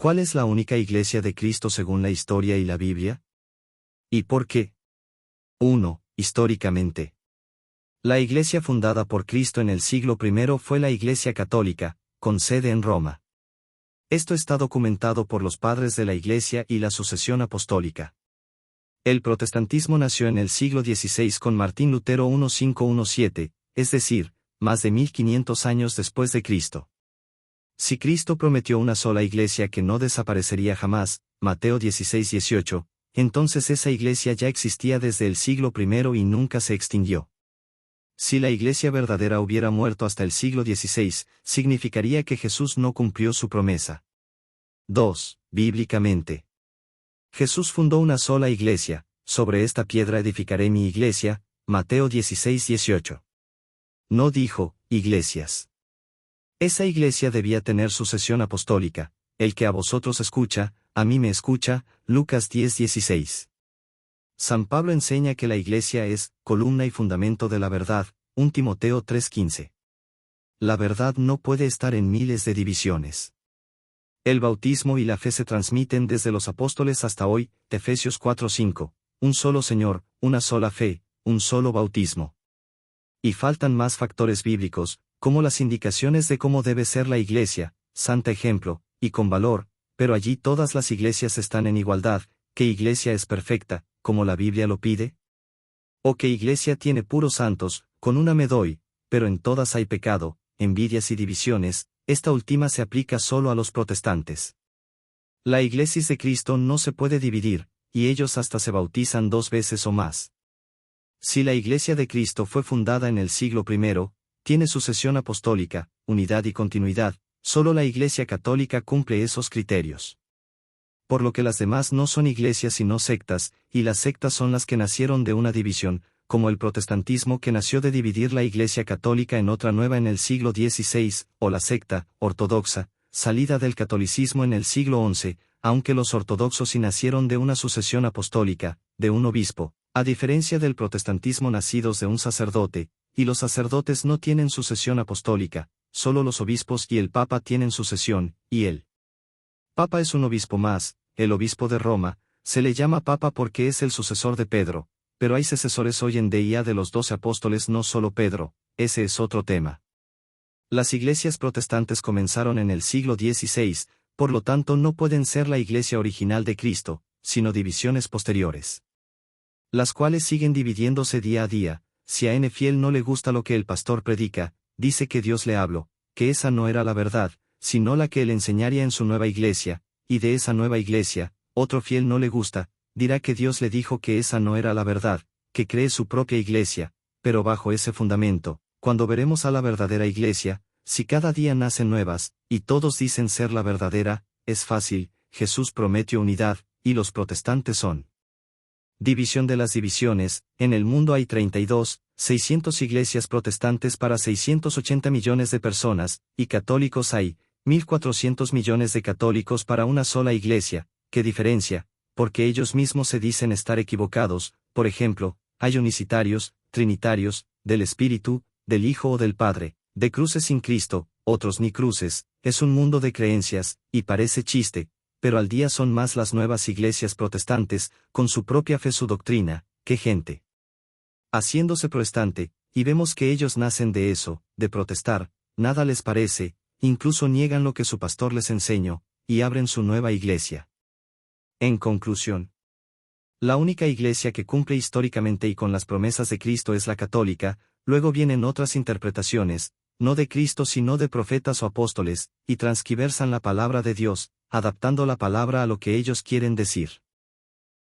¿Cuál es la única iglesia de Cristo según la historia y la Biblia? ¿Y por qué? 1. Históricamente. La iglesia fundada por Cristo en el siglo I fue la Iglesia Católica, con sede en Roma. Esto está documentado por los padres de la Iglesia y la sucesión apostólica. El protestantismo nació en el siglo XVI con Martín Lutero 1517, es decir, más de 1500 años después de Cristo. Si Cristo prometió una sola iglesia que no desaparecería jamás, Mateo 16:18, entonces esa iglesia ya existía desde el siglo I y nunca se extinguió. Si la iglesia verdadera hubiera muerto hasta el siglo XVI, significaría que Jesús no cumplió su promesa. 2. Bíblicamente. Jesús fundó una sola iglesia, sobre esta piedra edificaré mi iglesia, Mateo 16:18. No dijo, iglesias. Esa iglesia debía tener sucesión apostólica, el que a vosotros escucha, a mí me escucha, Lucas 10:16. San Pablo enseña que la iglesia es columna y fundamento de la verdad, 1 Timoteo 3:15. La verdad no puede estar en miles de divisiones. El bautismo y la fe se transmiten desde los apóstoles hasta hoy, Efesios 4:5, un solo Señor, una sola fe, un solo bautismo. Y faltan más factores bíblicos, como las indicaciones de cómo debe ser la iglesia, santa ejemplo, y con valor, pero allí todas las iglesias están en igualdad. ¿Qué iglesia es perfecta, como la Biblia lo pide? ¿O qué iglesia tiene puros santos? Con una me doy, pero en todas hay pecado, envidias y divisiones. Esta última se aplica solo a los protestantes. La iglesia de Cristo no se puede dividir, y ellos hasta se bautizan 2 veces o más. Si la iglesia de Cristo fue fundada en el siglo I, tiene sucesión apostólica, unidad y continuidad, solo la Iglesia Católica cumple esos criterios. Por lo que las demás no son iglesias sino sectas, y las sectas son las que nacieron de una división, como el protestantismo que nació de dividir la Iglesia Católica en otra nueva en el siglo XVI, o la secta ortodoxa, salida del catolicismo en el siglo XI, aunque los ortodoxos sí nacieron de una sucesión apostólica, de un obispo, a diferencia del protestantismo nacidos de un sacerdote, y los sacerdotes no tienen sucesión apostólica, solo los obispos y el Papa tienen sucesión, y el Papa es un obispo más, el obispo de Roma, se le llama Papa porque es el sucesor de Pedro, pero hay sucesores hoy en día de los 12 apóstoles, no solo Pedro, ese es otro tema. Las iglesias protestantes comenzaron en el siglo XVI, por lo tanto no pueden ser la iglesia original de Cristo, sino divisiones posteriores. Las cuales siguen dividiéndose día a día. Si a N. Fiel no le gusta lo que el pastor predica, dice que Dios le habló, que esa no era la verdad, sino la que él enseñaría en su nueva iglesia, y de esa nueva iglesia, otro fiel no le gusta, dirá que Dios le dijo que esa no era la verdad, que cree su propia iglesia, pero bajo ese fundamento, cuando veremos a la verdadera iglesia, si cada día nacen nuevas, y todos dicen ser la verdadera, es fácil, Jesús prometió unidad, y los protestantes son división de las divisiones. En el mundo hay 600 iglesias protestantes para 680 millones de personas, y católicos hay 1.400 millones de católicos para una sola iglesia. ¿Qué diferencia? Porque ellos mismos se dicen estar equivocados. Por ejemplo, hay unicitarios, trinitarios, del Espíritu, del Hijo o del Padre, de cruces sin Cristo, otros ni cruces. Es un mundo de creencias, y parece chiste, pero al día son más las nuevas iglesias protestantes, con su propia fe, su doctrina, que gente haciéndose protestante, y vemos que ellos nacen de eso, de protestar, nada les parece, incluso niegan lo que su pastor les enseñó, y abren su nueva iglesia. En conclusión, la única iglesia que cumple históricamente y con las promesas de Cristo es la católica. Luego vienen otras interpretaciones, no de Cristo sino de profetas o apóstoles, y transquiversan la palabra de Dios, adaptando la palabra a lo que ellos quieren decir.